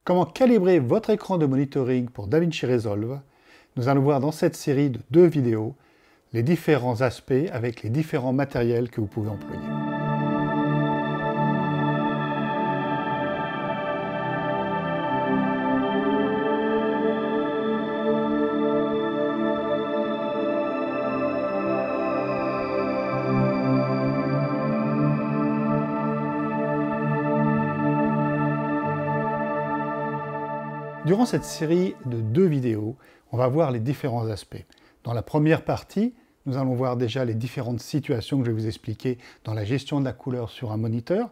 Comment calibrer votre écran de monitoring pour DaVinci Resolve? Nous allons voir dans cette série de 2 vidéos les différents aspects avec les différents matériels que vous pouvez employer. Durant cette série de 2 vidéos, on va voir les différents aspects. Dans la première partie, nous allons voir déjà les différentes situations que je vais vous expliquer dans la gestion de la couleur sur un moniteur,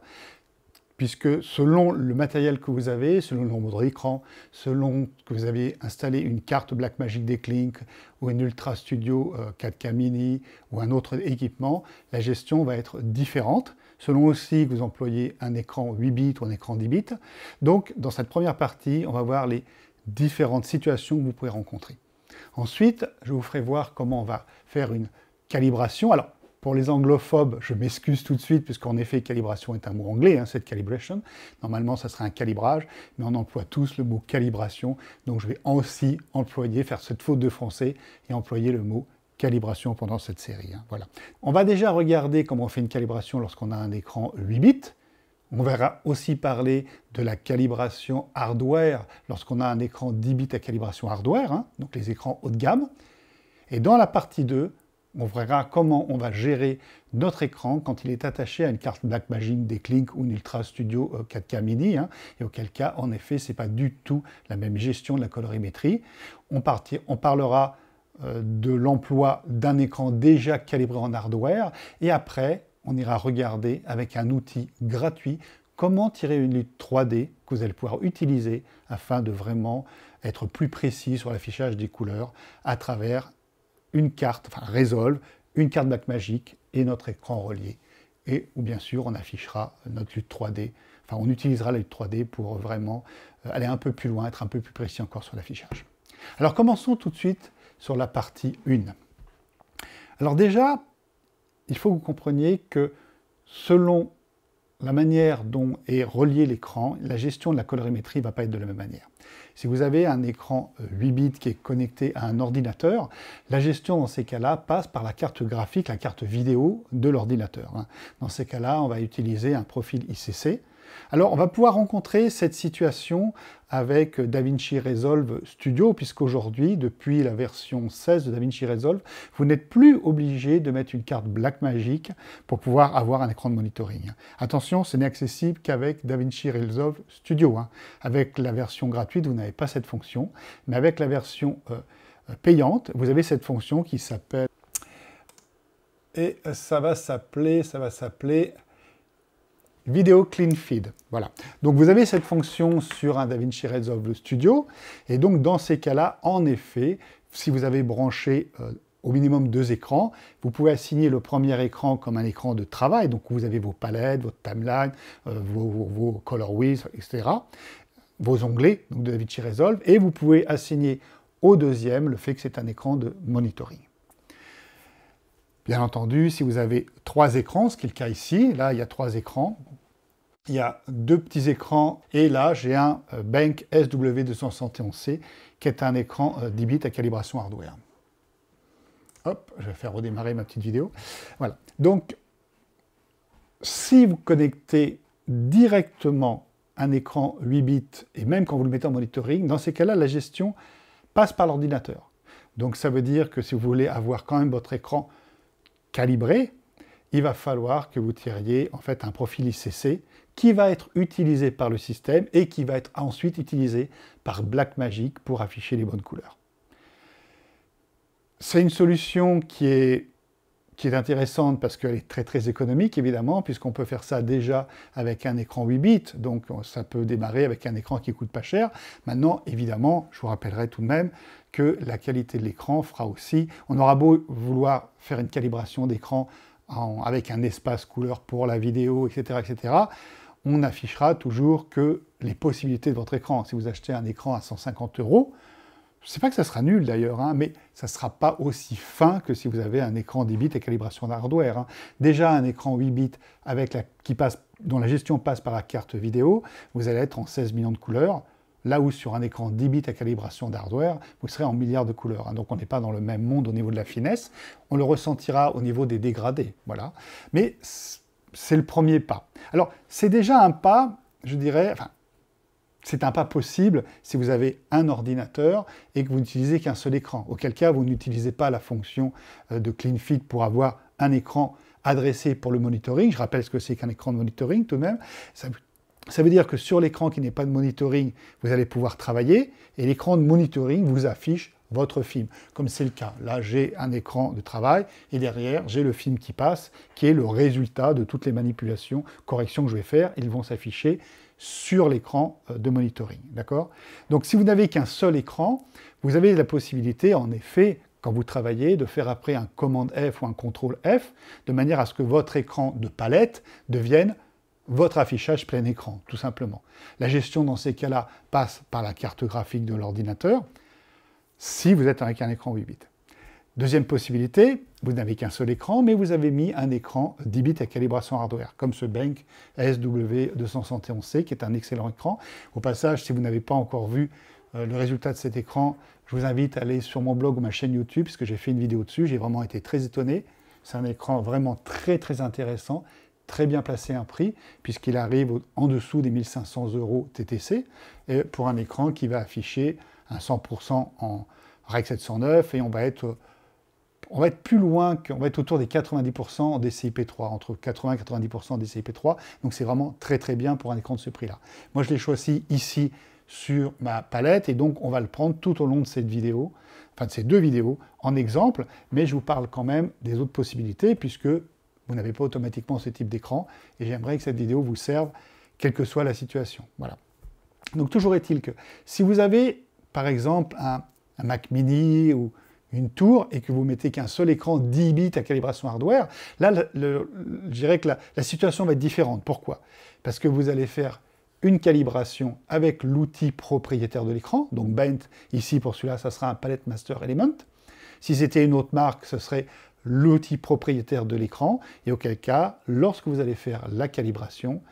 puisque selon le matériel que vous avez, selon le nombre d'écrans, selon que vous avez installé une carte Blackmagic D-Link ou une Ultra Studio 4K Mini ou un autre équipement, la gestion va être différente, selon aussi que vous employez un écran 8 bits ou un écran 10 bits. Donc, dans cette première partie, on va voir les différentes situations que vous pouvez rencontrer. Ensuite, je vous ferai voir comment on va faire une calibration. Alors, pour les anglophobes, je m'excuse tout de suite, puisqu'en effet, calibration est un mot anglais, c'est calibration. Normalement, ça serait un calibrage, mais on emploie tous le mot calibration. Donc, je vais aussi faire cette faute de français et employer le mot calibration pendant cette série. Voilà. On va déjà regarder comment on fait une calibration lorsqu'on a un écran 8 bits. On verra aussi parler de la calibration hardware lorsqu'on a un écran 10 bits à calibration hardware, donc les écrans haut de gamme. Et dans la partie 2, on verra comment on va gérer notre écran quand il est attaché à une carte Blackmagic D-Link ou une Ultra Studio 4K Mini, et auquel cas, en effet, ce n'est pas du tout la même gestion de la colorimétrie. On parlera de l'emploi d'un écran déjà calibré en hardware, et après, on ira regarder avec un outil gratuit comment tirer une lutte 3D que vous allez pouvoir utiliser afin de vraiment être plus précis sur l'affichage des couleurs à travers une carte, Resolve, une carte Blackmagic et notre écran relié. Et où bien sûr on affichera notre lutte 3D, on utilisera la lutte 3D pour vraiment aller un peu plus loin, être un peu plus précis encore sur l'affichage. Alors commençons tout de suite sur la partie 1. Alors déjà, il faut que vous compreniez que selon la manière dont est relié l'écran, la gestion de la colorimétrie ne va pas être de la même manière. Si vous avez un écran 8 bits qui est connecté à un ordinateur, la gestion dans ces cas-là passe par la carte graphique, la carte vidéo de l'ordinateur. Dans ces cas-là, on va utiliser un profil ICC. Alors, on va pouvoir rencontrer cette situation avec DaVinci Resolve Studio, puisqu'aujourd'hui, depuis la version 16 de DaVinci Resolve, vous n'êtes plus obligé de mettre une carte Blackmagic pour pouvoir avoir un écran de monitoring. Attention, ce n'est accessible qu'avec DaVinci Resolve Studio. Avec la version gratuite, vous n'avez pas cette fonction, mais avec la version payante, vous avez cette fonction qui s'appelle... Et ça va s'appeler... Video Clean Feed. Voilà. Donc vous avez cette fonction sur un DaVinci Resolve Studio, et donc dans ces cas-là, en effet, si vous avez branché au minimum 2 écrans, vous pouvez assigner le premier écran comme un écran de travail, donc vous avez vos palettes, votre timeline, vos color wheels, etc., vos onglets, donc de DaVinci Resolve, et vous pouvez assigner au deuxième le fait que c'est un écran de monitoring. Bien entendu, si vous avez 3 écrans, ce qui est le cas ici, là il y a 3 écrans, il y a 2 petits écrans, et là j'ai un Bank SW271C, qui est un écran 10 bits à calibration hardware. Hop, je vais faire redémarrer ma petite vidéo. Voilà. Donc, si vous connectez directement un écran 8 bits, et même quand vous le mettez en monitoring, dans ces cas-là, la gestion passe par l'ordinateur. Donc ça veut dire que si vous voulez avoir quand même votre écran calibré, il va falloir que vous tiriez en fait un profil ICC qui va être utilisé par le système et qui va être ensuite utilisé par Blackmagic pour afficher les bonnes couleurs. C'est une solution qui est intéressante parce qu'elle est très très économique évidemment, puisqu'on peut faire ça déjà avec un écran 8 bits, donc ça peut démarrer avec un écran qui coûte pas cher. Maintenant évidemment, je vous rappellerai tout de même que la qualité de l'écran fera aussi, on aura beau vouloir faire une calibration d'écran avec un espace couleur pour la vidéo, etc., etc., on affichera toujours que les possibilités de votre écran. Si vous achetez un écran à 150 €, je ne sais pas que ça sera nul d'ailleurs, mais ça ne sera pas aussi fin que si vous avez un écran 10 bits et calibration d'hardware. Déjà un écran 8 bits dont la gestion passe par la carte vidéo, vous allez être en 16 millions de couleurs. là où sur un écran 10 bits à calibration d'hardware, vous serez en milliards de couleurs. Donc on n'est pas dans le même monde au niveau de la finesse, on le ressentira au niveau des dégradés. Voilà. Mais c'est le premier pas. Alors c'est déjà un pas, je dirais, enfin, c'est un pas possible si vous avez un ordinateur et que vous n'utilisez qu'un seul écran. Auquel cas, vous n'utilisez pas la fonction de CleanFit pour avoir un écran adressé pour le monitoring. Je rappelle ce que c'est qu'un écran de monitoring tout de même. Ça veut dire que sur l'écran qui n'est pas de monitoring, vous allez pouvoir travailler et l'écran de monitoring vous affiche votre film, comme c'est le cas. Là, j'ai un écran de travail et derrière, j'ai le film qui passe, qui est le résultat de toutes les manipulations, corrections que je vais faire. Ils vont s'afficher sur l'écran de monitoring, d'accord? Donc, si vous n'avez qu'un seul écran, vous avez la possibilité, en effet, quand vous travaillez, de faire après un commande F ou un contrôle F, de manière à ce que votre écran de palette devienne votre affichage plein écran, tout simplement. La gestion, dans ces cas-là, passe par la carte graphique de l'ordinateur, si vous êtes avec un écran 8 bits. Deuxième possibilité, vous n'avez qu'un seul écran, mais vous avez mis un écran 10 bits à calibration hardware, comme ce Benq SW271C, qui est un excellent écran. Au passage, si vous n'avez pas encore vu le résultat de cet écran, je vous invite à aller sur mon blog ou ma chaîne YouTube, puisque j'ai fait une vidéo dessus, j'ai vraiment été très étonné. C'est un écran vraiment très très intéressant, très bien placé un prix, puisqu'il arrive en dessous des 1500 € TTC, et pour un écran qui va afficher un 100% en Rec 709, et on va être plus loin, on va être autour des 90% en DCI-P3, entre 80 et 90% en DCI-P3, donc c'est vraiment très très bien pour un écran de ce prix-là. Moi je l'ai choisi ici sur ma palette, et donc on va le prendre tout au long de cette vidéo, enfin de ces deux vidéos, en exemple, mais je vous parle quand même des autres possibilités, puisque vous n'avez pas automatiquement ce type d'écran, et j'aimerais que cette vidéo vous serve, quelle que soit la situation. Voilà. Donc toujours est-il que, si vous avez, par exemple, un Mac mini ou une tour, et que vous mettez qu'un seul écran 10 bits à calibration hardware, là, je dirais que la situation va être différente. Pourquoi? Parce que vous allez faire une calibration avec l'outil propriétaire de l'écran, donc Bent, ici pour celui-là, ça sera un Palette Master Element. Si c'était une autre marque, ce serait l'outil propriétaire de l'écran, et auquel cas, lorsque vous allez faire la calibration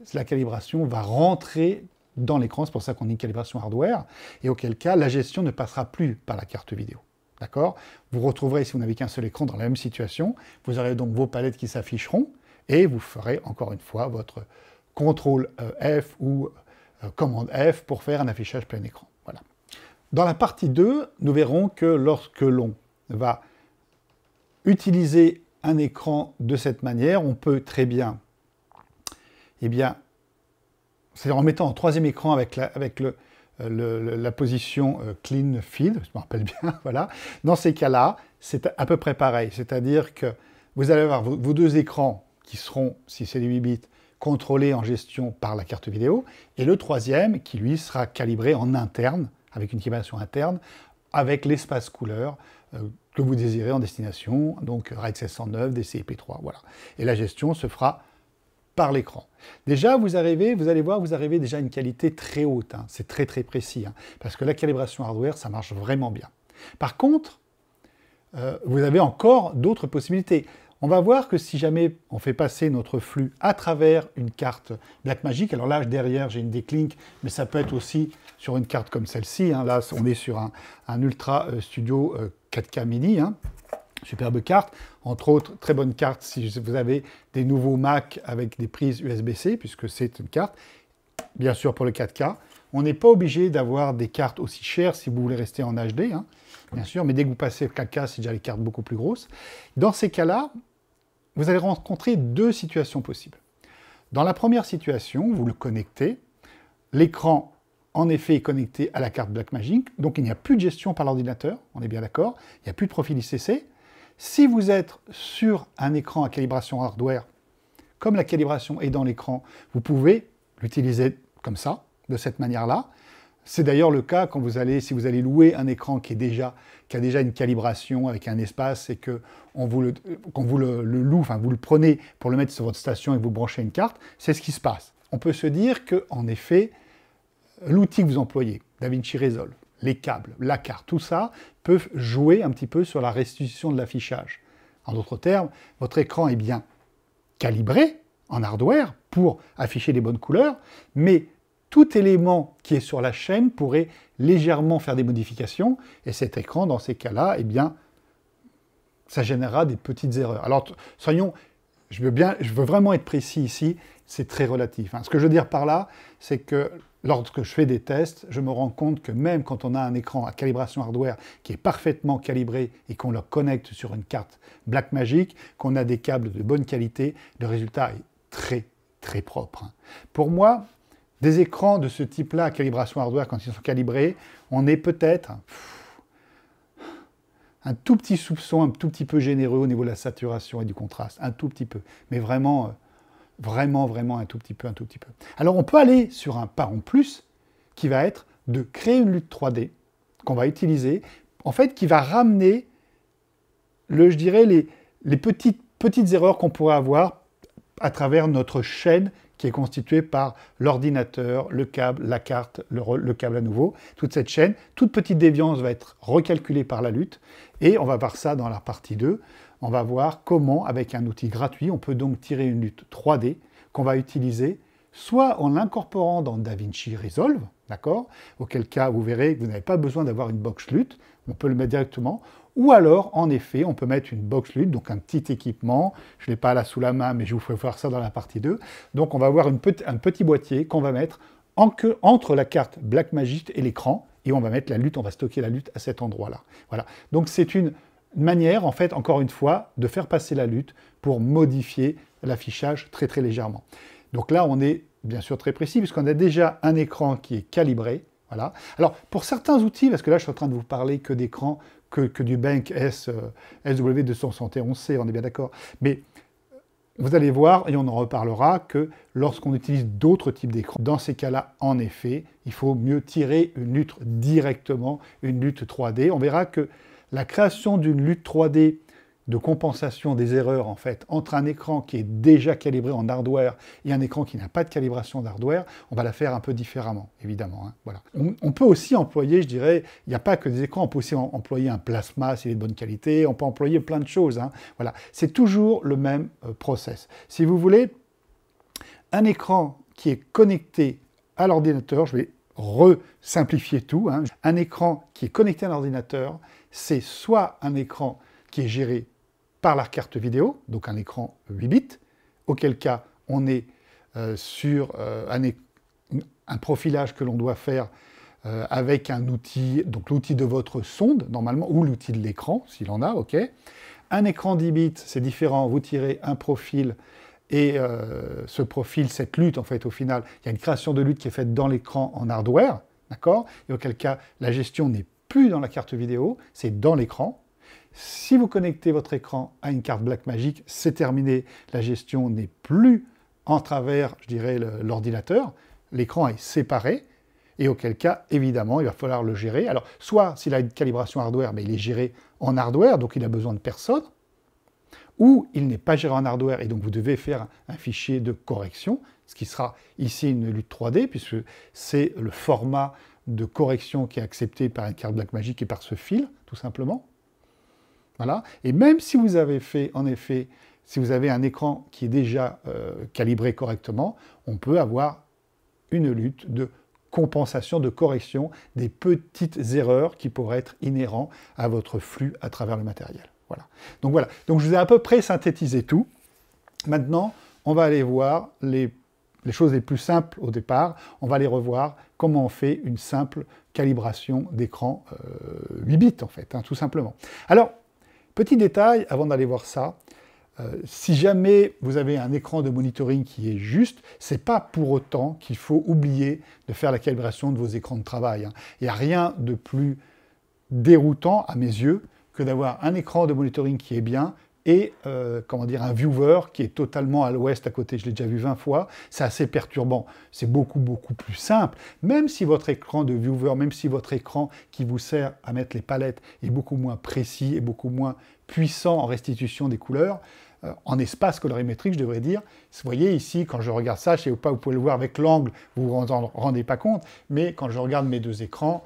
va rentrer dans l'écran, c'est pour ça qu'on dit une calibration hardware, et auquel cas, la gestion ne passera plus par la carte vidéo. D'accord? Vous retrouverez, si vous n'avez qu'un seul écran, dans la même situation, vous aurez donc vos palettes qui s'afficheront, et vous ferez encore une fois votre contrôle F ou commande F pour faire un affichage plein écran. Voilà. Dans la partie 2, nous verrons que lorsque l'on va utiliser un écran de cette manière, on peut très bien, c'est-à-dire en mettant en troisième écran avec la position clean field, je me rappelle bien, voilà. Dans ces cas-là, c'est à peu près pareil, c'est-à-dire que vous allez avoir vos deux écrans qui seront, si c'est des 8 bits, contrôlé en gestion par la carte vidéo, et le troisième qui, lui, sera calibré en interne, avec une calibration interne, avec l'espace couleur que vous désirez en destination, donc RAID 709, DCI-P3, voilà. Et la gestion se fera par l'écran. Déjà, vous allez voir, vous arrivez déjà à une qualité très haute, hein. C'est très très précis, hein, parce que la calibration hardware, ça marche vraiment bien. Par contre, vous avez encore d'autres possibilités. On va voir que si jamais on fait passer notre flux à travers une carte Blackmagic, alors là derrière j'ai une Decklink, mais ça peut être aussi sur une carte comme celle-ci, hein. Là on est sur un Ultra Studio 4K Mini, hein. Superbe carte, entre autres très bonne carte si vous avez des nouveaux Mac avec des prises USB-C, puisque c'est une carte, bien sûr pour le 4K. On n'est pas obligé d'avoir des cartes aussi chères si vous voulez rester en HD, hein, bien sûr, mais dès que vous passez 4K, c'est déjà les cartes beaucoup plus grosses. Dans ces cas-là, vous allez rencontrer deux situations possibles. Dans la première situation, vous le connectez, l'écran en effet est connecté à la carte Blackmagic, donc il n'y a plus de gestion par l'ordinateur, on est bien d'accord, il n'y a plus de profil ICC. Si vous êtes sur un écran à calibration hardware, comme la calibration est dans l'écran, vous pouvez l'utiliser comme ça, de cette manière-là. C'est d'ailleurs le cas quand si vous allez louer un écran qui a déjà une calibration avec un espace et que quand vous le loue, enfin vous le prenez pour le mettre sur votre station et que vous branchez une carte, c'est ce qui se passe. On peut se dire que, en effet, l'outil que vous employez, DaVinci Resolve, les câbles, la carte, tout ça, peuvent jouer un petit peu sur la restitution de l'affichage. En d'autres termes, votre écran est bien calibré en hardware pour afficher les bonnes couleurs, mais tout élément qui est sur la chaîne pourrait légèrement faire des modifications, et cet écran, dans ces cas-là, eh bien, ça générera des petites erreurs. Alors, soyons, je veux vraiment être précis ici, c'est très relatif. Ce que je veux dire par là, c'est que lorsque je fais des tests, je me rends compte que même quand on a un écran à calibration hardware qui est parfaitement calibré et qu'on le connecte sur une carte Blackmagic, qu'on a des câbles de bonne qualité, le résultat est très, très propre. Pour moi, des écrans de ce type-là à calibration hardware, quand ils sont calibrés, on est peut-être un tout petit soupçon, un tout petit peu généreux au niveau de la saturation et du contraste, un tout petit peu, mais vraiment, vraiment un tout petit peu, Alors on peut aller sur un pas en plus, qui va être de créer une lutte 3D, qu'on va utiliser, en fait, qui va ramener, je dirais, les petites erreurs qu'on pourrait avoir à travers notre chaîne qui est constituée par l'ordinateur, le câble, la carte, le câble à nouveau. Toute cette chaîne, toute petite déviance va être recalculée par la lutte. Et on va voir ça dans la partie 2. On va voir comment, avec un outil gratuit, on peut donc tirer une lutte 3D qu'on va utiliser soit en l'incorporant dans DaVinci Resolve, d'accord? Auquel cas, vous verrez que vous n'avez pas besoin d'avoir une box lutte, on peut le mettre directement, ou alors, en effet, on peut mettre une box lutte, donc un petit équipement, je ne l'ai pas là sous la main, mais je vous ferai voir ça dans la partie 2. Donc on va avoir un petit boîtier qu'on va mettre entre la carte Blackmagic et l'écran, et on va mettre la lutte, on va stocker la lutte à cet endroit-là. Voilà. Donc c'est une manière, en fait, encore une fois, de faire passer la lutte pour modifier l'affichage très très légèrement. Donc là, on est bien sûr très précis, puisqu'on a déjà un écran qui est calibré. Voilà. Alors, pour certains outils, parce que là, je suis en train de vous parler que d'écran, que du Bank SW271C, on est bien d'accord. Mais vous allez voir, et on en reparlera, que lorsqu'on utilise d'autres types d'écrans, dans ces cas-là, en effet, il faut mieux tirer une lutte directement, une lutte 3D. On verra que la création d'une lutte 3D de compensation des erreurs, en fait, entre un écran qui est déjà calibré en hardware et un écran qui n'a pas de calibration d'hardware, on va la faire un peu différemment, évidemment. Voilà. On peut aussi employer, je dirais, il n'y a pas que des écrans, on peut aussi employer un plasma s'il est de bonne qualité, on peut employer plein de choses. Voilà. C'est toujours le même process. Si vous voulez, un écran qui est connecté à l'ordinateur, je vais re-simplifier tout, un écran qui est connecté à l'ordinateur, c'est soit un écran qui est géré par la carte vidéo, donc un écran 8 bits, auquel cas on est sur un profilage que l'on doit faire avec un outil, donc l'outil de votre sonde, normalement, ou l'outil de l'écran, s'il en a, ok. Un écran 10 bits, c'est différent, vous tirez un profil, et ce profil, cette lutte, en fait, au final, il y a une création de lutte qui est faite dans l'écran en hardware, d'accord? Et auquel cas, la gestion n'est plus dans la carte vidéo, c'est dans l'écran. Si vous connectez votre écran à une carte Blackmagic, c'est terminé, la gestion n'est plus en travers, je dirais, l'ordinateur, l'écran est séparé, et auquel cas, évidemment, il va falloir le gérer. Alors, soit s'il a une calibration hardware, mais il est géré en hardware, donc il a besoin de personne, ou il n'est pas géré en hardware, et donc vous devez faire un fichier de correction, ce qui sera ici une lutte 3D, puisque c'est le format de correction qui est accepté par une carte Blackmagic et par ce fil, tout simplement. Voilà. Et même si vous avez fait, en effet, si vous avez un écran qui est déjà calibré correctement, on peut avoir une lutte de compensation, de correction des petites erreurs qui pourraient être inhérentes à votre flux à travers le matériel. Voilà. Donc je vous ai à peu près synthétisé tout. Maintenant, on va aller voir les choses les plus simples au départ. On va aller revoir comment on fait une simple calibration d'écran 8 bits, en fait, tout simplement. Alors, petit détail, avant d'aller voir ça, si jamais vous avez un écran de monitoring qui est juste, ce n'est pas pour autant qu'il faut oublier de faire la calibration de vos écrans de travail. Il n'y a rien de plus déroutant, à mes yeux, que d'avoir un écran de monitoring qui est bien et un viewer qui est totalement à l'ouest à côté. Je l'ai déjà vu 20 fois, c'est assez perturbant. C'est beaucoup plus simple. Même si votre écran de viewer, même si votre écran qui vous sert à mettre les palettes est beaucoup moins précis et beaucoup moins puissant en restitution des couleurs, en espace colorimétrique, je devrais dire. Vous voyez ici, quand je regarde ça, je ne sais pas, vous pouvez le voir avec l'angle, vous vous en rendez pas compte, mais quand je regarde mes deux écrans,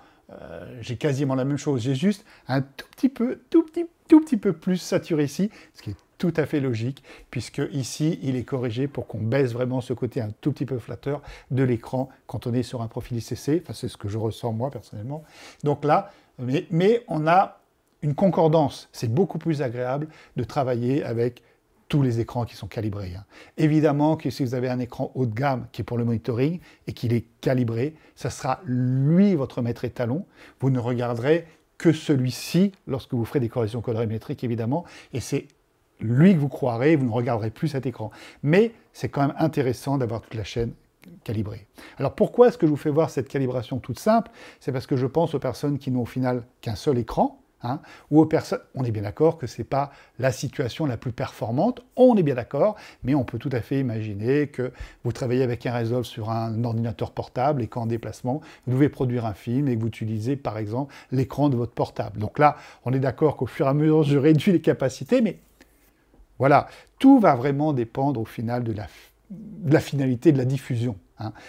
j'ai quasiment la même chose. J'ai juste un tout petit peu plus saturé ici, ce qui est tout à fait logique, puisque ici, il est corrigé pour qu'on baisse vraiment ce côté un tout petit peu flatteur de l'écran quand on est sur un profil ICC. Enfin, c'est ce que je ressens moi, personnellement. Donc là, mais on a une concordance. C'est beaucoup plus agréable de travailler avec tous les écrans qui sont calibrés. Évidemment que si vous avez un écran haut de gamme qui est pour le monitoring et qu'il est calibré, ça sera lui votre maître étalon. Vous ne regarderez que celui-ci lorsque vous ferez des corrections colorimétriques, évidemment, et c'est lui que vous croirez, vous ne regarderez plus cet écran. Mais c'est quand même intéressant d'avoir toute la chaîne calibrée. Alors pourquoi est-ce que je vous fais voir cette calibration toute simple? C'est parce que je pense aux personnes qui n'ont au final qu'un seul écran, ou aux personnes, on est bien d'accord que ce n'est pas la situation la plus performante, on est bien d'accord, mais on peut tout à fait imaginer que vous travaillez avec un Resolve sur un ordinateur portable et qu'en déplacement, vous devez produire un film et que vous utilisez par exemple l'écran de votre portable. Donc là, on est d'accord qu'au fur et à mesure, je réduis les capacités, mais voilà, tout va vraiment dépendre au final de la finalité de la diffusion.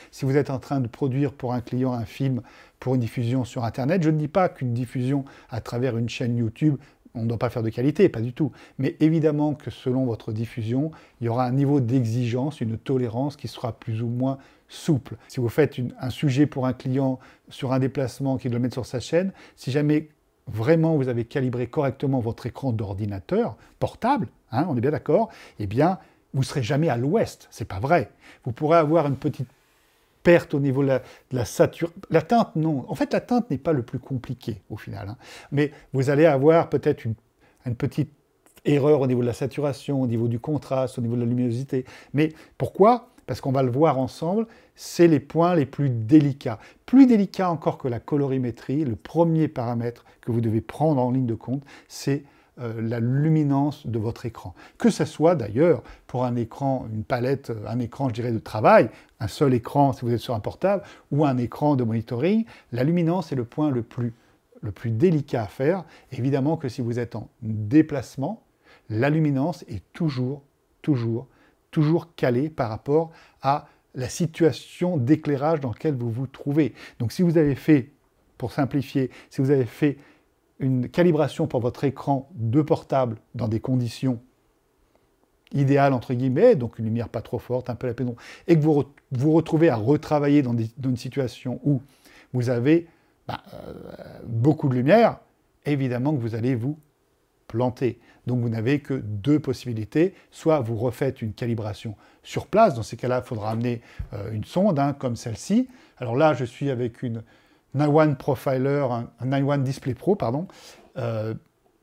Si vous êtes en train de produire pour un client un film pour une diffusion sur Internet, je ne dis pas qu'une diffusion à travers une chaîne YouTube, on ne doit pas faire de qualité, pas du tout. Mais évidemment que selon votre diffusion, il y aura un niveau d'exigence, une tolérance qui sera plus ou moins souple. Si vous faites un sujet pour un client sur un déplacement qu'il doit mettre sur sa chaîne, si jamais vraiment vous avez calibré correctement votre écran d'ordinateur portable, on est bien d'accord, eh bien, vous ne serez jamais à l'ouest. C'est pas vrai. Vous pourrez avoir une petite perte au niveau de la saturation. La teinte, non. En fait, la teinte n'est pas le plus compliqué au final. Mais vous allez avoir peut-être une petite erreur au niveau de la saturation, au niveau du contraste, au niveau de la luminosité. Mais pourquoi? Parce qu'on va le voir ensemble, c'est les points les plus délicats. Plus délicats encore que la colorimétrie, le premier paramètre que vous devez prendre en ligne de compte, c'est la luminance de votre écran. Que ce soit d'ailleurs pour un écran, une palette, un écran, je dirais, de travail, un seul écran si vous êtes sur un portable, ou un écran de monitoring, la luminance est le point le plus délicat à faire. Évidemment que si vous êtes en déplacement, la luminance est toujours calée par rapport à la situation d'éclairage dans laquelle vous vous trouvez. Donc si vous avez fait, pour simplifier, si vous avez fait une calibration pour votre écran de portable dans des conditions idéales, entre guillemets, donc une lumière pas trop forte, un peu la pénombre, et que vous vous retrouvez à retravailler dans une situation où vous avez beaucoup de lumière, évidemment que vous allez vous planter. Donc vous n'avez que deux possibilités, soit vous refaites une calibration sur place, dans ces cas-là, il faudra amener une sonde, comme celle-ci. Alors là, je suis avec une i1 Profiler, un i1 Display Pro, pardon.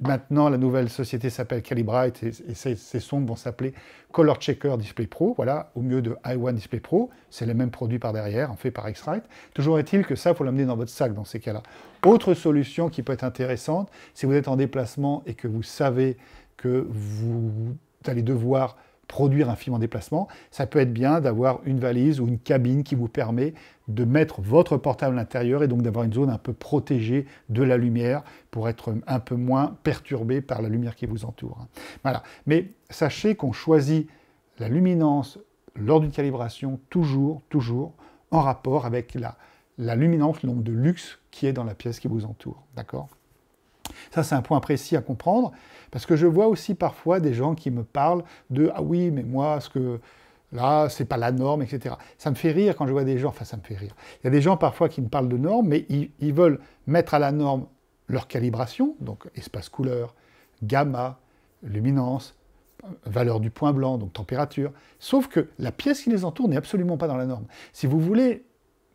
Maintenant, la nouvelle société s'appelle Calibrite et ces sondes vont s'appeler Color Checker Display Pro, voilà, au mieux de i1 Display Pro. C'est les mêmes produits par derrière, fait par X-Rite. Toujours est-il que ça, il faut l'amener dans votre sac dans ces cas-là. Autre solution qui peut être intéressante, si vous êtes en déplacement et que vous savez que vous allez devoir produire un film en déplacement, ça peut être bien d'avoir une valise ou une cabine qui vous permet de mettre votre portable à l'intérieur et donc d'avoir une zone un peu protégée de la lumière pour être un peu moins perturbé par la lumière qui vous entoure. Voilà. Mais sachez qu'on choisit la luminance lors d'une calibration toujours en rapport avec la luminance, le nombre de lux qui est dans la pièce qui vous entoure. D'accord ? Ça, c'est un point précis à comprendre, parce que je vois aussi parfois des gens qui me parlent de « Ah oui, mais moi, là, c'est pas la norme, etc. » Ça me fait rire quand je vois des gens, enfin ça me fait rire. Il y a des gens parfois qui me parlent de normes, mais ils veulent mettre à la norme leur calibration, donc espace couleur, gamma, luminance, valeur du point blanc, donc température, sauf que la pièce qui les entoure n'est absolument pas dans la norme. Si vous voulez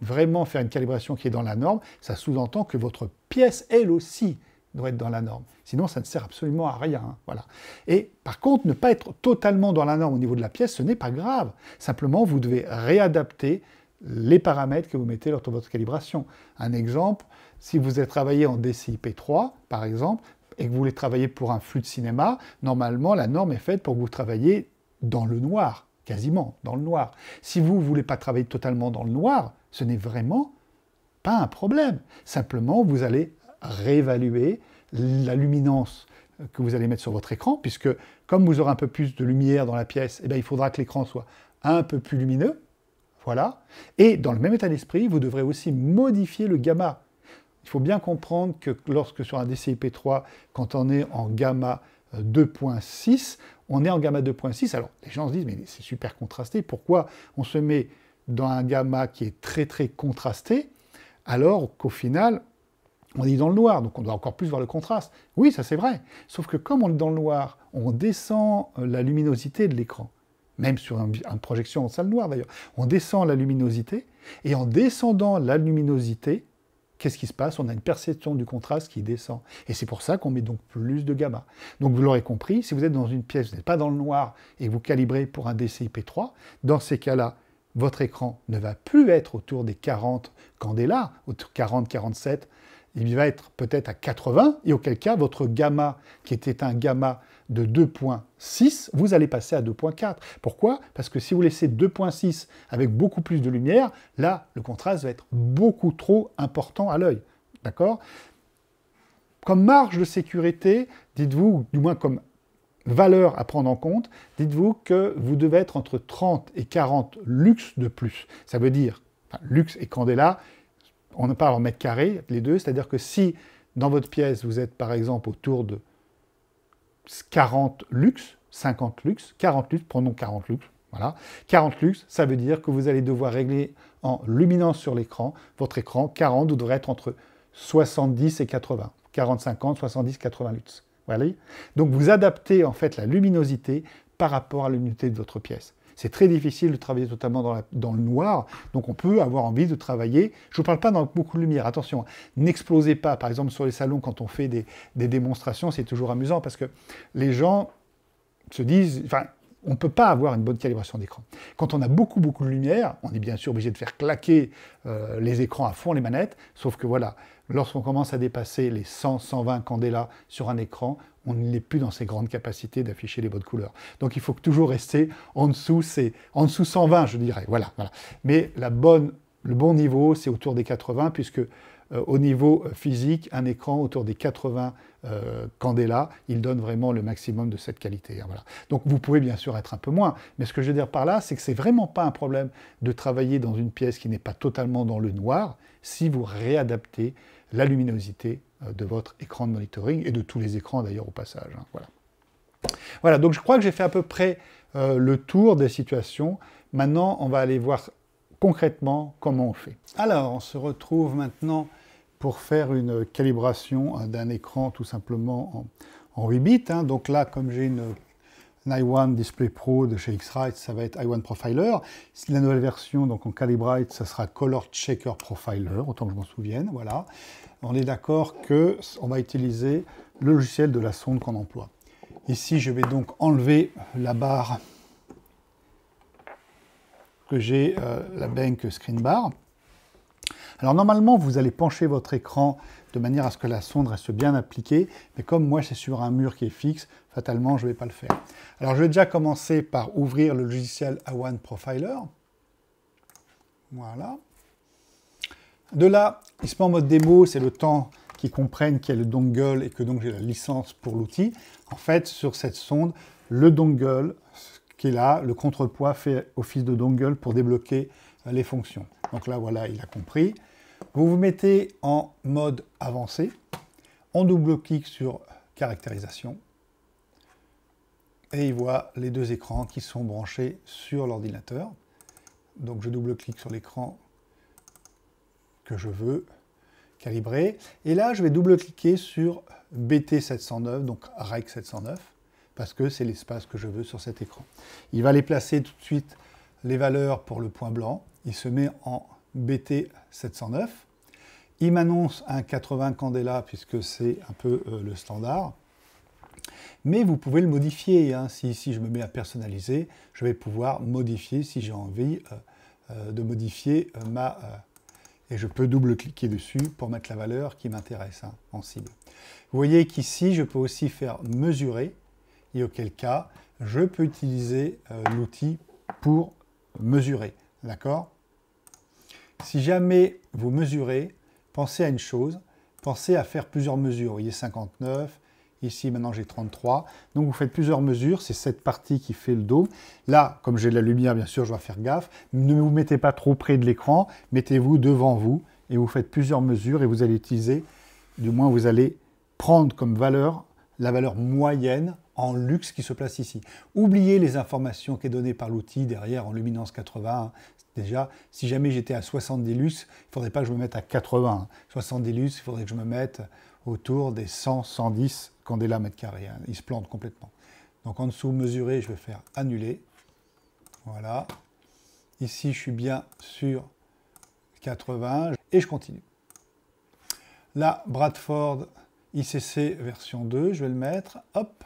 vraiment faire une calibration qui est dans la norme, ça sous-entend que votre pièce, elle aussi, doit être dans la norme. Sinon, ça ne sert absolument à rien. Voilà. Et par contre, ne pas être totalement dans la norme au niveau de la pièce, ce n'est pas grave. Simplement, vous devez réadapter les paramètres que vous mettez lors de votre calibration. Un exemple, si vous êtes travaillé en DCI-P3, par exemple, et que vous voulez travailler pour un flux de cinéma, normalement, la norme est faite pour que vous travailliez dans le noir, quasiment dans le noir. Si vous ne voulez pas travailler totalement dans le noir, ce n'est vraiment pas un problème. Simplement, vous allez réévaluer la luminance que vous allez mettre sur votre écran, puisque comme vous aurez un peu plus de lumière dans la pièce, il faudra que l'écran soit un peu plus lumineux. Voilà. Et dans le même état d'esprit, vous devrez aussi modifier le gamma. Il faut bien comprendre que lorsque sur un DCI-P3, quand on est en gamma 2.6, on est en gamma 2.6. Alors, les gens se disent, mais c'est super contrasté. Pourquoi on se met dans un gamma qui est très, très contrasté, alors qu'au final, on est dans le noir, donc on doit encore plus voir le contraste. Oui, ça c'est vrai. Sauf que comme on est dans le noir, on descend la luminosité de l'écran. Même sur une projection en salle noire d'ailleurs. On descend la luminosité, et en descendant la luminosité, qu'est-ce qui se passe? On a une perception du contraste qui descend. Et c'est pour ça qu'on met donc plus de gamma. Donc vous l'aurez compris, si vous êtes dans une pièce, vous n'êtes pas dans le noir, et vous calibrez pour un DCI-P3, dans ces cas-là, votre écran ne va plus être autour des 40 candélas, autour de 40, 47, il va être peut-être à 80, et auquel cas, votre gamma, qui était un gamma de 2.6, vous allez passer à 2.4. Pourquoi? Parce que si vous laissez 2.6 avec beaucoup plus de lumière, là, le contraste va être beaucoup trop important à l'œil. D'accord? Comme marge de sécurité, dites-vous, du moins comme valeur à prendre en compte, dites-vous que vous devez être entre 30 et 40 lux de plus. Ça veut dire, enfin, lux et candela, on ne parle en mètres carrés, les deux, c'est-à-dire que si dans votre pièce, vous êtes par exemple autour de 40 lux, 50 lux, 40 lux, prenons 40 lux, voilà, 40 lux, ça veut dire que vous allez devoir régler en luminance sur l'écran, votre écran, 40, vous devrez être entre 70 et 80, 40, 50, 70, 80 lux. Voilà. Donc vous adaptez en fait la luminosité par rapport à la luminosité de votre pièce. C'est très difficile de travailler totalement dans le noir, donc on peut avoir envie de travailler. Je ne vous parle pas dans beaucoup de lumière, attention, n'explosez pas. Par exemple, sur les salons, quand on fait des démonstrations, c'est toujours amusant parce que les gens se disent... Enfin, on ne peut pas avoir une bonne calibration d'écran. Quand on a beaucoup de lumière, on est bien sûr obligé de faire claquer les écrans à fond, les manettes, sauf que voilà, lorsqu'on commence à dépasser les 100, 120 candélas sur un écran, on n'est plus dans ces grandes capacités d'afficher les bonnes couleurs. Donc il faut toujours rester en dessous 120, je dirais. Voilà. Mais le bon niveau, c'est autour des 80, puisque au niveau physique, un écran autour des 80 candélas, il donne vraiment le maximum de cette qualité. Hein, voilà. Donc vous pouvez bien sûr être un peu moins, mais ce que je veux dire par là, c'est que c'est vraiment pas un problème de travailler dans une pièce qui n'est pas totalement dans le noir, si vous réadaptez la luminosité de votre écran de monitoring, et de tous les écrans d'ailleurs au passage. Hein, voilà, donc je crois que j'ai fait à peu près le tour des situations. Maintenant, on va aller voir concrètement comment on fait. Alors, on se retrouve maintenant pour faire une calibration d'un écran tout simplement en 8 bits. Hein. Donc là, comme j'ai une i1 Display Pro de chez X-Rite, ça va être i1 Profiler. La nouvelle version, donc en Calibrite, ça sera Color Checker Profiler, autant que je m'en souvienne. Voilà. On est d'accord qu'on va utiliser le logiciel de la sonde qu'on emploie. Ici, je vais donc enlever la barre que j'ai, la bank screen bar. Alors normalement, vous allez pencher votre écran de manière à ce que la sonde reste bien appliquée, mais comme moi c'est sur un mur qui est fixe, fatalement je ne vais pas le faire. Alors je vais déjà commencer par ouvrir le logiciel i1 Profiler. Voilà. De là, il se met en mode démo, c'est le temps qu'ils comprennent qu'il y a le dongle et que donc j'ai la licence pour l'outil. En fait, sur cette sonde, le dongle qui est là, le contrepoids fait office de dongle pour débloquer les fonctions. Donc là, voilà, il a compris. Vous vous mettez en mode avancé. On double-clique sur caractérisation. Et il voit les deux écrans qui sont branchés sur l'ordinateur. Donc je double-clique sur l'écran que je veux calibrer. Et là, je vais double-cliquer sur BT709, donc Rec 709, parce que c'est l'espace que je veux sur cet écran. Il va aller placer tout de suite les valeurs pour le point blanc. Il se met en BT709. Il m'annonce un 80 candela puisque c'est un peu le standard. Mais vous pouvez le modifier. Hein. Si ici je me mets à personnaliser, je vais pouvoir modifier si j'ai envie de modifier et je peux double-cliquer dessus pour mettre la valeur qui m'intéresse hein, en cible. Vous voyez qu'ici, je peux aussi faire mesurer, et auquel cas, je peux utiliser l'outil pour mesurer. D'accord? Si jamais vous mesurez, pensez à une chose, pensez à faire plusieurs mesures. Vous voyez 59, ici maintenant j'ai 33. Donc vous faites plusieurs mesures, c'est cette partie qui fait le dôme. Là, comme j'ai de la lumière, bien sûr, je dois faire gaffe. Ne vous mettez pas trop près de l'écran, mettez-vous devant vous et vous faites plusieurs mesures et vous allez utiliser, du moins vous allez prendre comme valeur la valeur moyenne en luxe qui se place ici. Oubliez les informations qui est données par l'outil derrière en luminance 80. Déjà, si jamais j'étais à 70 lux, il ne faudrait pas que je me mette à 80. 70 lux, il faudrait que je me mette autour des 100-110 candela mètre carré. Il se plante complètement. Donc en dessous, mesurer, je vais faire annuler. Voilà. Ici, je suis bien sur 80 et je continue. Là, Bradford ICC version 2, je vais le mettre. Hop.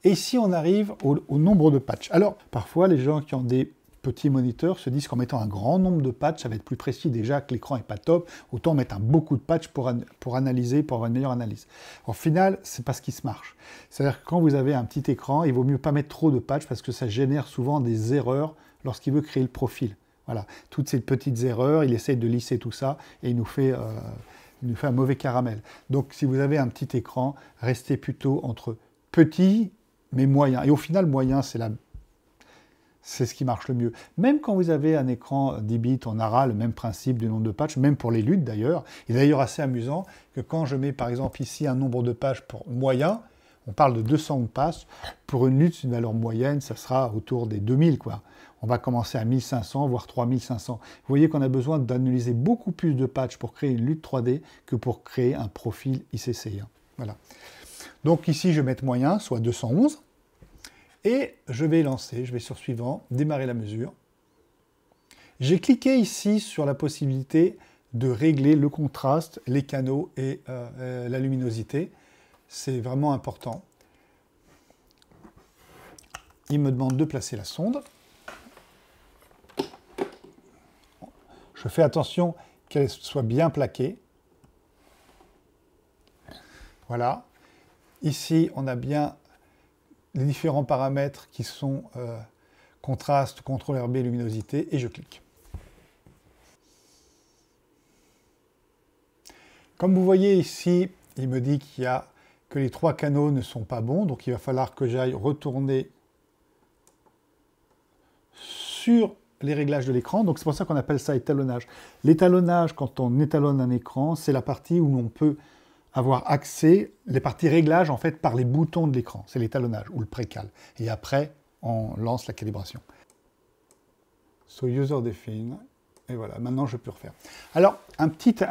Et ici, on arrive au nombre de patchs. Alors, parfois, les gens qui ont des petits moniteurs se disent qu'en mettant un grand nombre de patchs, ça va être plus précis. Déjà que l'écran n'est pas top, autant mettre beaucoup de patchs pour analyser, pour avoir une meilleure analyse. Au final, c'est pas ce qui se marche. C'est-à-dire que quand vous avez un petit écran, il vaut mieux pas mettre trop de patchs parce que ça génère souvent des erreurs lorsqu'il veut créer le profil. Voilà, toutes ces petites erreurs, il essaye de lisser tout ça et il nous fait un mauvais caramel. Donc si vous avez un petit écran, restez plutôt entre petit mais moyen. Et au final, moyen, c'est ce qui marche le mieux. Même quand vous avez un écran 10 bits, on aura le même principe du nombre de patchs, même pour les luttes d'ailleurs. Il est d'ailleurs assez amusant que quand je mets par exemple ici un nombre de pages pour moyen, on parle de 200 patchs. Pour une lutte, une valeur moyenne, ça sera autour des 2000, quoi. On va commencer à 1500, voire 3500. Vous voyez qu'on a besoin d'analyser beaucoup plus de patchs pour créer une lutte 3D que pour créer un profil ICC. Voilà. Donc ici, je vais mettre moyen, soit 211. Et je vais lancer, je vais sur suivant, démarrer la mesure. J'ai cliqué ici sur la possibilité de régler le contraste, les canaux et la luminosité. C'est vraiment important. Il me demande de placer la sonde. Je fais attention qu'elle soit bien plaquée. Voilà. Ici, on a bien les différents paramètres qui sont contraste, contrôle RB, luminosité, et je clique. Comme vous voyez ici, il me dit que les 3 canaux ne sont pas bons, donc il va falloir que j'aille retourner sur les réglages de l'écran. Donc c'est pour ça qu'on appelle ça étalonnage. L'étalonnage, quand on étalonne un écran, c'est la partie où l'on peut avoir accès, les parties réglages en fait par les boutons de l'écran. C'est l'étalonnage ou le précal. Et après, on lance la calibration. So user define. Et voilà, maintenant je peux refaire. Alors, une petite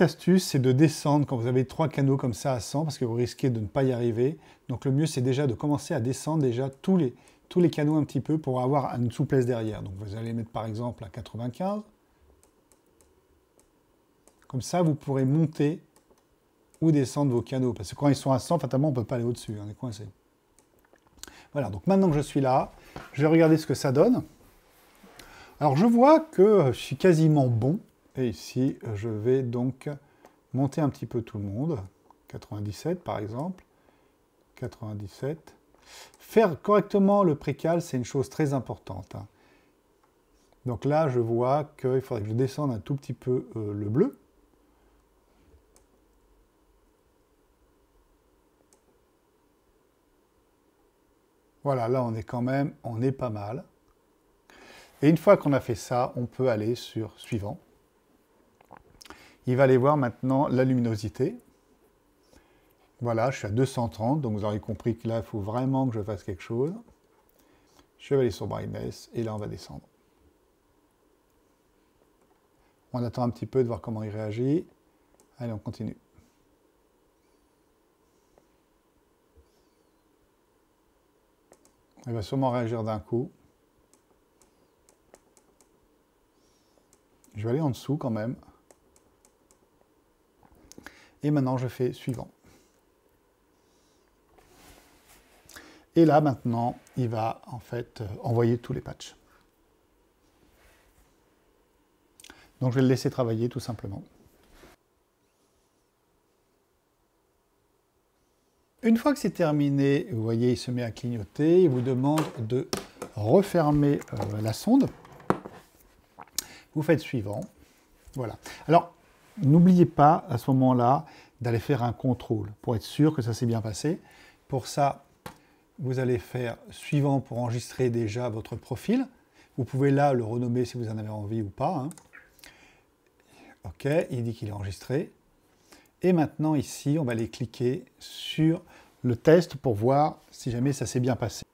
astuce, c'est de descendre quand vous avez 3 canaux comme ça à 100, parce que vous risquez de ne pas y arriver. Donc le mieux, c'est déjà de commencer à descendre déjà tous les canaux un petit peu pour avoir une souplesse derrière. Donc vous allez mettre par exemple à 95. Comme ça, vous pourrez monter ou descendre vos canaux. Parce que quand ils sont à 100, fatalement, on ne peut pas aller au-dessus. On est coincé. Voilà, donc maintenant que je suis là, je vais regarder ce que ça donne. Alors, je vois que je suis quasiment bon. Et ici, je vais donc monter un petit peu tout le monde. 97, par exemple. 97. Faire correctement le précal, c'est une chose très importante. Donc là, je vois qu'il faudrait que je descende un tout petit peu le bleu. Voilà, là on est pas mal. Et une fois qu'on a fait ça, on peut aller sur suivant. Il va aller voir maintenant la luminosité. Voilà, je suis à 230, donc vous aurez compris que là, il faut vraiment que je fasse quelque chose. Je vais aller sur brightness, et là on va descendre. On attend un petit peu de voir comment il réagit. Allez, on continue. Il va sûrement réagir d'un coup. Je vais aller en dessous quand même. Et maintenant, je fais suivant. Et là, maintenant, il va en fait envoyer tous les patchs. Donc, je vais le laisser travailler tout simplement. Une fois que c'est terminé, vous voyez, il se met à clignoter. Il vous demande de refermer la sonde. Vous faites suivant. Voilà. Alors, n'oubliez pas à ce moment-là d'aller faire un contrôle pour être sûr que ça s'est bien passé. Pour ça, vous allez faire suivant pour enregistrer déjà votre profil. Vous pouvez là le renommer si vous en avez envie ou pas. OK, il dit qu'il est enregistré. Et maintenant ici, on va aller cliquer sur le test pour voir si jamais ça s'est bien passé.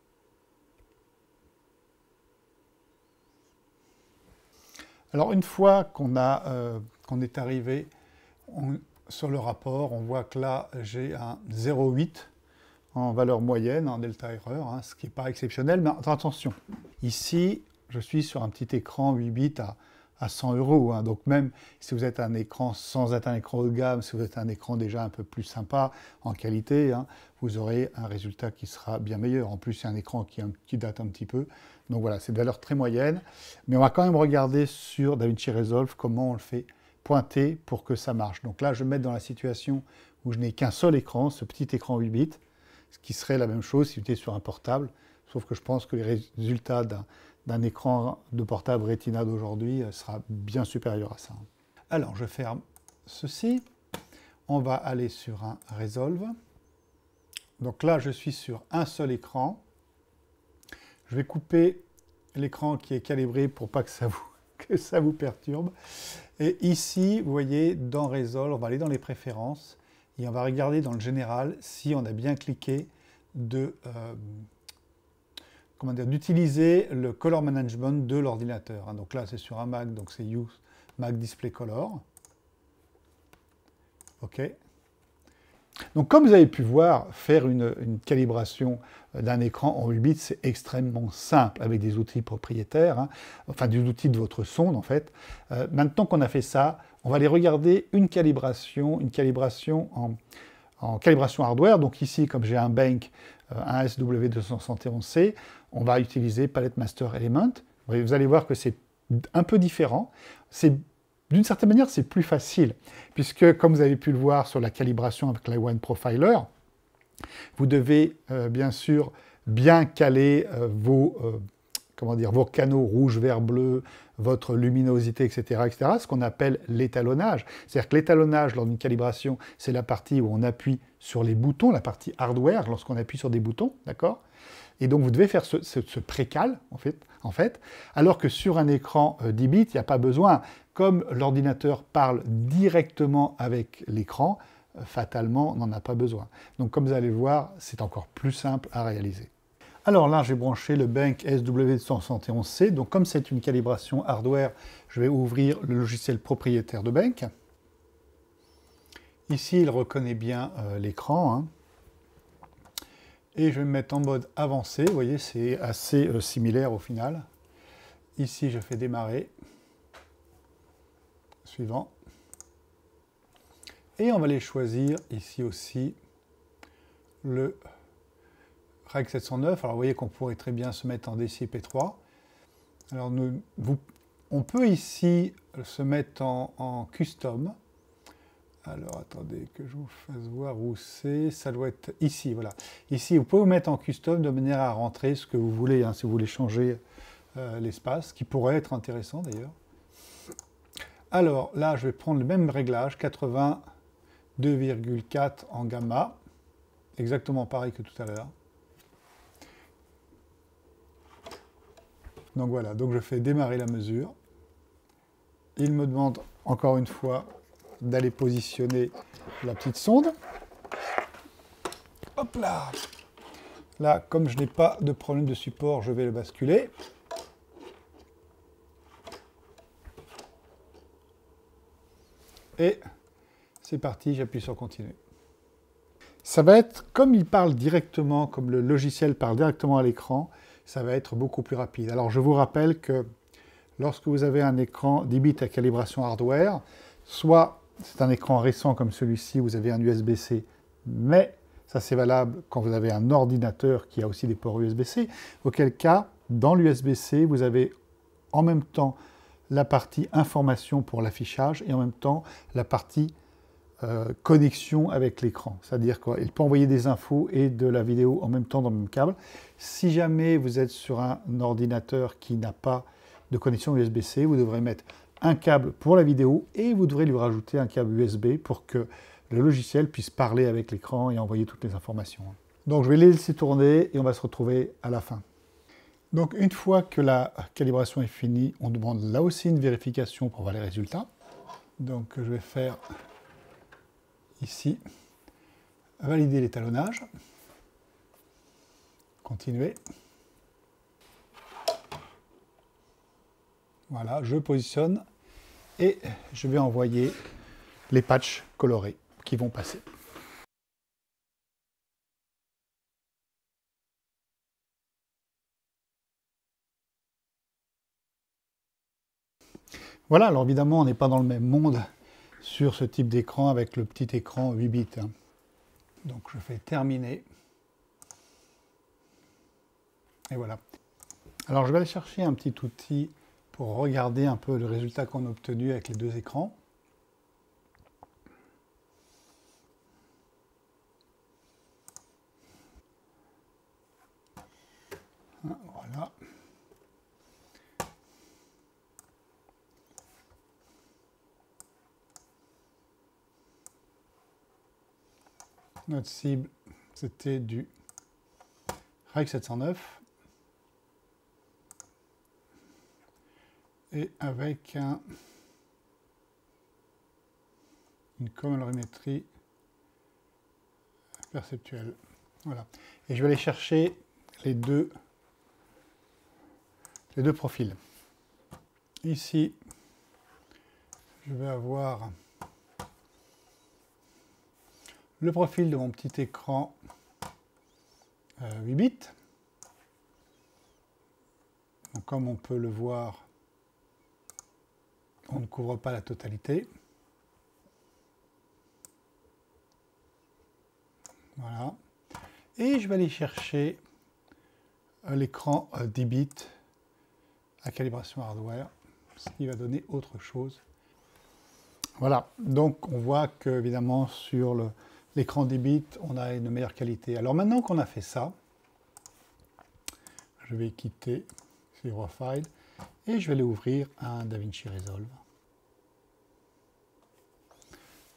Alors une fois qu'on est arrivé sur le rapport, on voit que là j'ai un 0,8 en valeur moyenne, en delta erreur, hein, ce qui n'est pas exceptionnel, mais attention, ici je suis sur un petit écran 8 bits à 100 €, hein, donc même si vous êtes un écran sans être un écran haut de gamme, si vous êtes un écran déjà un peu plus sympa en qualité, hein, vous aurez un résultat qui sera bien meilleur. En plus, c'est un écran qui date un petit peu, donc voilà, c'est de valeur très moyenne, mais on va quand même regarder sur DaVinci Resolve comment on le fait pointer pour que ça marche. Donc là, je vais me mettre dans la situation où je n'ai qu'un seul écran, ce petit écran 8 bits, ce qui serait la même chose si vous étiez sur un portable, sauf que je pense que les résultats d'un écran de portable Retina d'aujourd'hui sera bien supérieur à ça. Alors, je ferme ceci. On va aller sur un Resolve. Donc là, je suis sur un seul écran. Je vais couper l'écran qui est calibré pour pas que ça vous perturbe. Et ici, vous voyez, dans Resolve, on va aller dans les préférences et on va regarder dans le général si on a bien cliqué d'utiliser le color management de l'ordinateur. Donc là, c'est sur un Mac, donc c'est Use Mac Display Color. OK. Donc comme vous avez pu voir, faire une calibration d'un écran en 8 bits, c'est extrêmement simple avec des outils propriétaires, hein, enfin des outils de votre sonde en fait. Maintenant qu'on a fait ça, on va aller regarder une calibration en calibration hardware. Donc ici, comme j'ai un Bank, un SW271C, on va utiliser Palette Master Element. Vous allez voir que c'est un peu différent. D'une certaine manière, c'est plus facile, puisque, comme vous avez pu le voir sur la calibration avec la One Profiler, vous devez bien sûr bien caler vos canaux rouge, vert, bleu, votre luminosité, etc., etc., ce qu'on appelle l'étalonnage. C'est-à-dire que l'étalonnage, lors d'une calibration, c'est la partie où on appuie sur les boutons, la partie hardware, lorsqu'on appuie sur des boutons, d'accord ? Et donc, vous devez faire ce précal, en fait, alors que sur un écran 10 bits, il n'y a pas besoin. Comme l'ordinateur parle directement avec l'écran, fatalement, on n'en a pas besoin. Donc, comme vous allez le voir, c'est encore plus simple à réaliser. Alors là, j'ai branché le Bank SW271C. Donc, comme c'est une calibration hardware, je vais ouvrir le logiciel propriétaire de Bank. Ici, il reconnaît bien l'écran, hein. Et je vais me mettre en mode avancé. Vous voyez, c'est assez similaire au final. Ici, je fais démarrer. Suivant. Et on va aller choisir ici aussi le Rec 709. Alors, vous voyez qu'on pourrait très bien se mettre en DCI-P3. Alors, on peut ici se mettre en custom. Alors, attendez que je vous fasse voir où c'est. Ça doit être ici, voilà. Ici, vous pouvez vous mettre en custom de manière à rentrer ce que vous voulez, hein, si vous voulez changer l'espace, qui pourrait être intéressant d'ailleurs. Alors, là, je vais prendre le même réglage, 82,4 en gamma. Exactement pareil que tout à l'heure. Donc voilà, donc je fais démarrer la mesure. Il me demande encore une fois d'aller positionner la petite sonde. Hop là! Là, comme je n'ai pas de problème de support, je vais le basculer. Et c'est parti, j'appuie sur continue. Ça va être, comme il parle directement, comme le logiciel parle directement à l'écran, ça va être beaucoup plus rapide. Alors je vous rappelle que lorsque vous avez un écran 10 bits à calibration hardware, soit c'est un écran récent comme celui-ci, vous avez un USB-C, mais ça c'est valable quand vous avez un ordinateur qui a aussi des ports USB-C, auquel cas, dans l'USB-C, vous avez en même temps la partie information pour l'affichage et en même temps la partie connexion avec l'écran. C'est-à-dire qu'il peut envoyer des infos et de la vidéo en même temps dans le même câble. Si jamais vous êtes sur un ordinateur qui n'a pas de connexion USB-C, vous devrez mettre un câble pour la vidéo et vous devrez lui rajouter un câble USB pour que le logiciel puisse parler avec l'écran et envoyer toutes les informations. Donc je vais les laisser tourner et on va se retrouver à la fin. Donc une fois que la calibration est finie, on demande là aussi une vérification pour voir les résultats. Donc je vais faire ici, valider l'étalonnage, continuer. Voilà, je positionne et je vais envoyer les patchs colorés qui vont passer. Voilà, alors évidemment, on n'est pas dans le même monde sur ce type d'écran avec le petit écran 8 bits. Donc je fais terminer. Et voilà. Alors je vais aller chercher un petit outil pour regarder un peu le résultat qu'on a obtenu avec les deux écrans. Voilà. Notre cible, c'était du REC 709. Et avec une colorimétrie perceptuelle. Voilà. Et je vais aller chercher les deux profils. Ici, je vais avoir le profil de mon petit écran 8 bits. Donc, comme on peut le voir, on ne couvre pas la totalité. Voilà. Et je vais aller chercher l'écran 10 bits à calibration hardware, ce qui va donner autre chose. Voilà, donc on voit que évidemment sur l'écran 10 bits, on a une meilleure qualité. Alors maintenant qu'on a fait ça, je vais quitter Raw File et je vais aller ouvrir un DaVinci Resolve.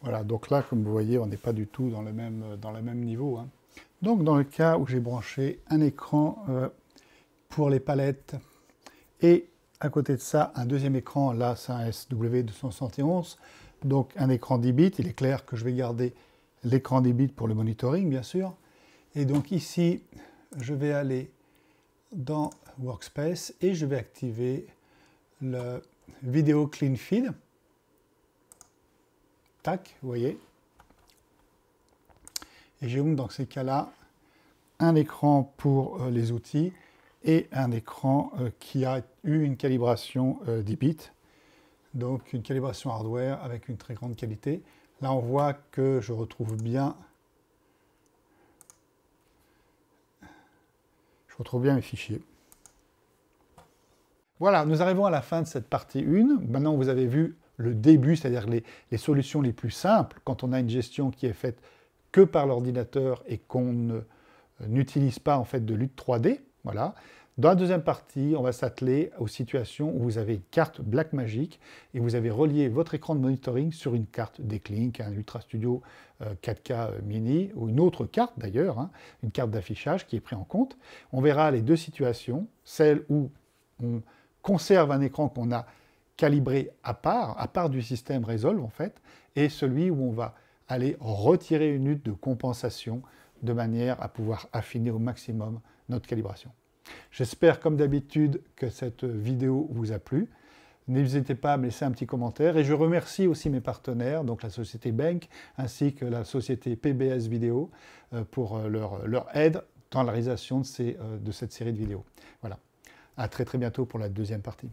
Voilà, donc là, comme vous voyez, on n'est pas du tout dans le même niveau. Hein. Donc dans le cas où j'ai branché un écran pour les palettes et à côté de ça, un deuxième écran, là c'est un SW271, donc un écran 10 bits, il est clair que je vais garder l'écran 10 bits pour le monitoring, bien sûr. Et donc ici, je vais aller dans Workspace et je vais activer le Video Clean Feed. Tac, vous voyez. Et j'ai donc dans ces cas-là un écran pour les outils et un écran qui a eu une calibration 10 bits. Donc une calibration hardware avec une très grande qualité. Là on voit que je retrouve bien mes fichiers. Voilà, nous arrivons à la fin de cette partie 1. Maintenant vous avez vu le début, c'est-à-dire les solutions les plus simples, quand on a une gestion qui est faite que par l'ordinateur et qu'on n'utilise pas en fait de lutte 3D. Voilà. Dans la deuxième partie, on va s'atteler aux situations où vous avez une carte Blackmagic et vous avez relié votre écran de monitoring sur une carte Declink, un Ultra Studio 4K Mini, ou une autre carte d'ailleurs, hein, une carte d'affichage qui est prise en compte. On verra les deux situations, celle où on conserve un écran qu'on a calibré à part du système Resolve en fait, et celui où on va aller retirer une lutte de compensation de manière à pouvoir affiner au maximum notre calibration. J'espère comme d'habitude que cette vidéo vous a plu. N'hésitez pas à me laisser un petit commentaire et je remercie aussi mes partenaires, donc la société Benq ainsi que la société PBS Vidéo pour leur aide dans la réalisation de cette série de vidéos. Voilà, à très bientôt pour la deuxième partie.